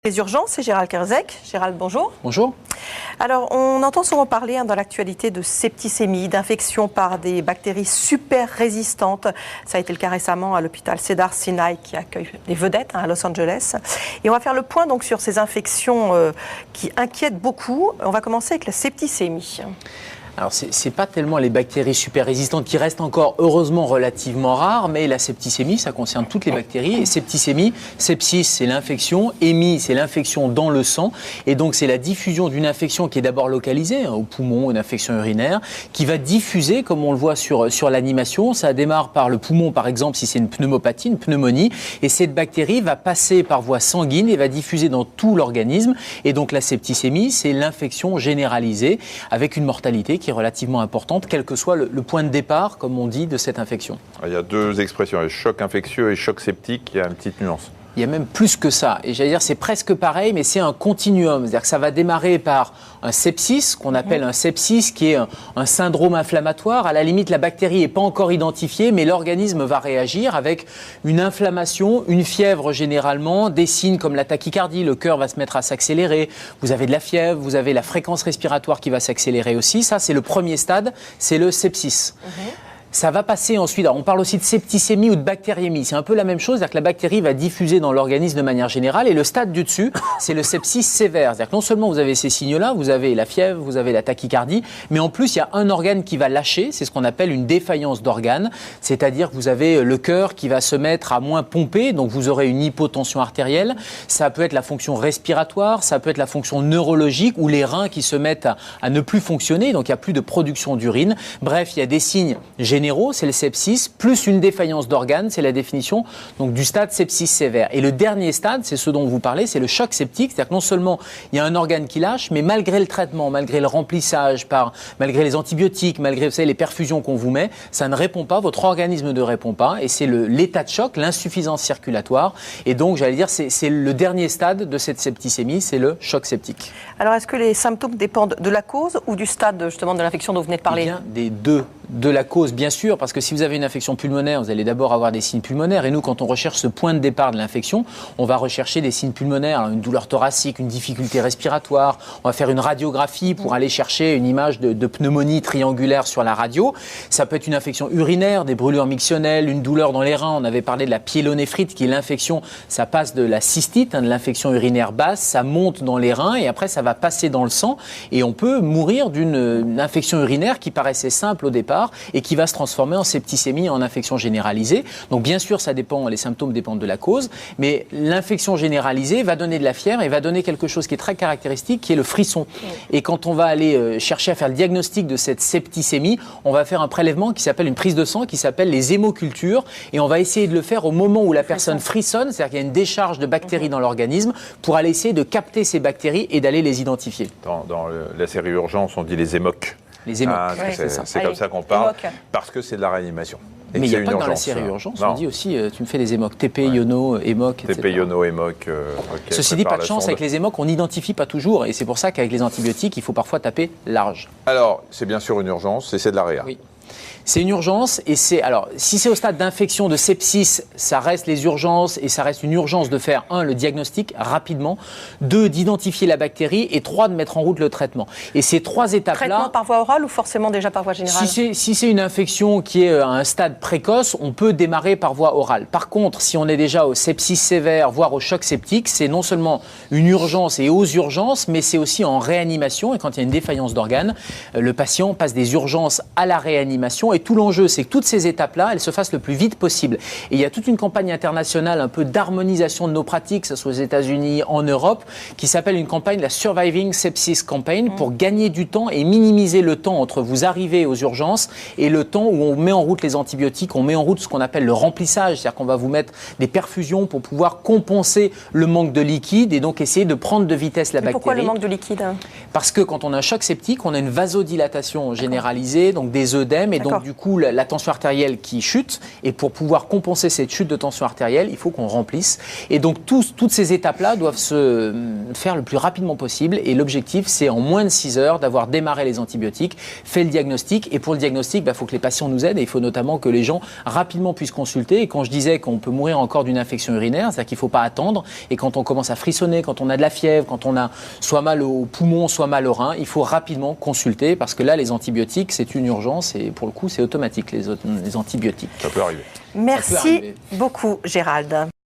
Les urgences, c'est Gérald Kierzek. Gérald, bonjour. Bonjour. Alors, on entend souvent parler dans l'actualité de septicémie, d'infection par des bactéries super résistantes. Ça a été le cas récemment à l'hôpital Cedars-Sinai qui accueille des vedettes à Los Angeles. Et on va faire le point donc sur ces infections qui inquiètent beaucoup. On va commencer avec la septicémie. Alors, ce n'est pas tellement les bactéries super résistantes qui restent encore heureusement relativement rares, mais la septicémie, ça concerne toutes les bactéries. Et septicémie, sepsis, c'est l'infection, hémie, c'est l'infection dans le sang. Et donc, c'est la diffusion d'une infection qui est d'abord localisée, au poumon, une infection urinaire, qui va diffuser, comme on le voit sur l'animation. Ça démarre par le poumon, par exemple, si c'est une pneumopathie, une pneumonie. Et cette bactérie va passer par voie sanguine et va diffuser dans tout l'organisme. Et donc, la septicémie, c'est l'infection généralisée avec une mortalité qui est relativement importante, quel que soit le point de départ, comme on dit, de cette infection. Il y a deux expressions, choc infectieux et choc septique, il y a une petite nuance. Il y a même plus que ça. Et j'allais dire, c'est presque pareil, mais c'est un continuum. C'est-à-dire que ça va démarrer par un sepsis, qu'on appelle un sepsis, qui est un syndrome inflammatoire. À la limite, la bactérie n'est pas encore identifiée, mais l'organisme va réagir avec une inflammation, une fièvre généralement, des signes comme la tachycardie, le cœur va se mettre à s'accélérer, vous avez de la fièvre, vous avez la fréquence respiratoire qui va s'accélérer aussi. Ça, c'est le premier stade, c'est le sepsis. Ça va passer ensuite, alors on parle aussi de septicémie ou de bactériémie, c'est un peu la même chose, c'est-à-dire que la bactérie va diffuser dans l'organisme de manière générale et le stade du dessus, c'est le sepsis sévère, c'est-à-dire que non seulement vous avez ces signes-là, vous avez la fièvre, vous avez la tachycardie, mais en plus il y a un organe qui va lâcher, c'est ce qu'on appelle une défaillance d'organe, c'est-à-dire que vous avez le cœur qui va se mettre à moins pomper, donc vous aurez une hypotension artérielle, ça peut être la fonction respiratoire, ça peut être la fonction neurologique ou les reins qui se mettent à ne plus fonctionner, donc il n'y a plus de production d'urine, bref, il y a des signes généraux, c'est le sepsis, plus une défaillance d'organes, c'est la définition donc, du stade sepsis sévère. Et le dernier stade, c'est ce dont vous parlez, c'est le choc septique, c'est-à-dire que non seulement il y a un organe qui lâche, mais malgré le traitement, malgré le remplissage, malgré les antibiotiques, malgré vous savez, les perfusions qu'on vous met, ça ne répond pas, votre organisme ne répond pas, et c'est l'état de choc, l'insuffisance circulatoire, et donc j'allais dire c'est le dernier stade de cette septicémie, c'est le choc septique. Alors est-ce que les symptômes dépendent de la cause ou du stade justement de l'infection dont vous venez de parler? Eh bien, des deux. De la cause, bien sûr, parce que si vous avez une infection pulmonaire, vous allez d'abord avoir des signes pulmonaires. Et nous, quand on recherche ce point de départ de l'infection, on va rechercher des signes pulmonaires, alors une douleur thoracique, une difficulté respiratoire. On va faire une radiographie pour aller chercher une image de pneumonie triangulaire sur la radio. Ça peut être une infection urinaire, des brûlures mictionnelles, une douleur dans les reins. On avait parlé de la pyélonéphrite, qui est l'infection, ça passe de la cystite, de l'infection urinaire basse, ça monte dans les reins et après ça va passer dans le sang. Et on peut mourir d'une infection urinaire qui paraissait simple au départ et qui va se transformer en septicémie, en infection généralisée. Donc bien sûr, ça dépend, les symptômes dépendent de la cause, mais l'infection généralisée va donner de la fièvre et va donner quelque chose qui est très caractéristique, qui est le frisson. Et quand on va aller chercher à faire le diagnostic de cette septicémie, on va faire un prélèvement qui s'appelle une prise de sang, qui s'appelle les hémocultures, et on va essayer de le faire au moment où la personne frissonne, c'est-à-dire qu'il y a une décharge de bactéries dans l'organisme, pour aller essayer de capter ces bactéries et d'aller les identifier. Dans la série Urgence, on dit les hémocs. Les hémocs. C'est comme ça qu'on parle, parce que c'est de la réanimation. Mais il n'y a pas que dans la série Urgence, on dit aussi, tu me fais des hémocs, TP, Iono, hémoc, etc. TP, Iono, hémoc. Ceci dit, pas de chance, avec les hémocs, on n'identifie pas toujours, et c'est pour ça qu'avec les antibiotiques, il faut parfois taper large. Alors, c'est bien sûr une urgence, et c'est de la réa. Oui. C'est une urgence et alors si c'est au stade d'infection de sepsis, ça reste les urgences et ça reste une urgence de faire le diagnostic rapidement, 2 d'identifier la bactérie et 3 de mettre en route le traitement. Et ces 3 étapes-là. Traitement par voie orale ou forcément déjà par voie générale? Si c'est une infection qui est à un stade précoce, on peut démarrer par voie orale. Par contre, si on est déjà au sepsis sévère, voire au choc septique, c'est non seulement une urgence et aux urgences, mais c'est aussi en réanimation. Et quand il y a une défaillance d'organes, le patient passe des urgences à la réanimation. Et tout l'enjeu, c'est que toutes ces étapes-là, elles se fassent le plus vite possible. Et il y a toute une campagne internationale un peu d'harmonisation de nos pratiques, que ce soit aux États-Unis, en Europe, qui s'appelle une campagne, la Surviving Sepsis Campaign, pour gagner du temps et minimiser le temps entre vous arrivez aux urgences et le temps où on met en route les antibiotiques, on met en route ce qu'on appelle le remplissage, c'est-à-dire qu'on va vous mettre des perfusions pour pouvoir compenser le manque de liquide et donc essayer de prendre de vitesse la bactérie. Pourquoi le manque de liquide? Parce que quand on a un choc septique, on a une vasodilatation généralisée, donc des œdèmes, problème. Et donc, du coup, la tension artérielle qui chute. Et pour pouvoir compenser cette chute de tension artérielle, il faut qu'on remplisse. Et donc, toutes ces étapes-là doivent se faire le plus rapidement possible. Et l'objectif, c'est en moins de 6 heures d'avoir démarré les antibiotiques, fait le diagnostic. Et pour le diagnostic, il faut que les patients nous aident. Et il faut notamment que les gens rapidement puissent consulter. Et quand je disais qu'on peut mourir encore d'une infection urinaire, c'est-à-dire qu'il ne faut pas attendre. Et quand on commence à frissonner, quand on a de la fièvre, quand on a soit mal au poumon, soit mal au rein, il faut rapidement consulter parce que là, les antibiotiques, c'est une urgence et pour le coup, c'est automatique, les antibiotiques. Ça peut arriver. Merci beaucoup, Gérald.